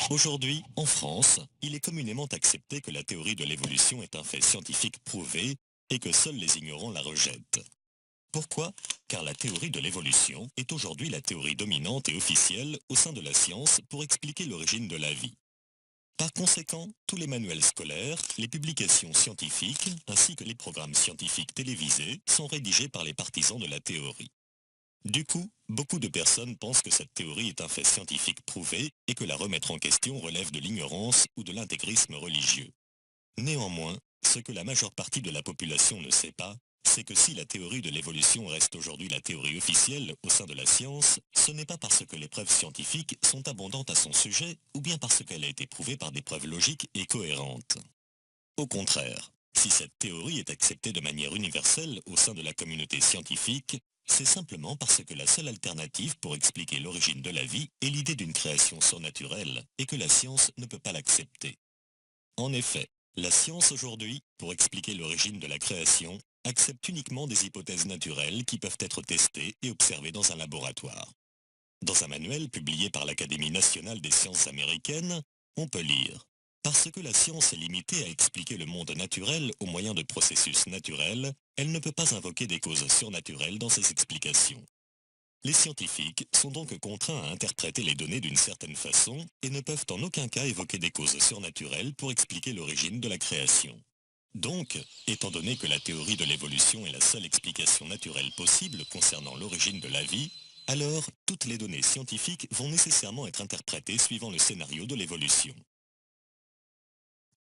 Aujourd'hui, en France, il est communément accepté que la théorie de l'évolution est un fait scientifique prouvé et que seuls les ignorants la rejettent. Pourquoi? Car la théorie de l'évolution est aujourd'hui la théorie dominante et officielle au sein de la science pour expliquer l'origine de la vie. Par conséquent, tous les manuels scolaires, les publications scientifiques, ainsi que les programmes scientifiques télévisés sont rédigés par les partisans de la théorie. Du coup, beaucoup de personnes pensent que cette théorie est un fait scientifique prouvé et que la remettre en question relève de l'ignorance ou de l'intégrisme religieux. Néanmoins, ce que la majeure partie de la population ne sait pas, c'est que si la théorie de l'évolution reste aujourd'hui la théorie officielle au sein de la science, ce n'est pas parce que les preuves scientifiques sont abondantes à son sujet ou bien parce qu'elle a été prouvée par des preuves logiques et cohérentes. Au contraire, si cette théorie est acceptée de manière universelle au sein de la communauté scientifique, c'est simplement parce que la seule alternative pour expliquer l'origine de la vie est l'idée d'une création surnaturelle et que la science ne peut pas l'accepter. En effet, la science aujourd'hui, pour expliquer l'origine de la création, accepte uniquement des hypothèses naturelles qui peuvent être testées et observées dans un laboratoire. Dans un manuel publié par l'Académie nationale des sciences américaines, on peut lire: Parce que la science est limitée à expliquer le monde naturel au moyen de processus naturels, elle ne peut pas invoquer des causes surnaturelles dans ses explications. Les scientifiques sont donc contraints à interpréter les données d'une certaine façon et ne peuvent en aucun cas évoquer des causes surnaturelles pour expliquer l'origine de la création. Donc, étant donné que la théorie de l'évolution est la seule explication naturelle possible concernant l'origine de la vie, alors toutes les données scientifiques vont nécessairement être interprétées suivant le scénario de l'évolution.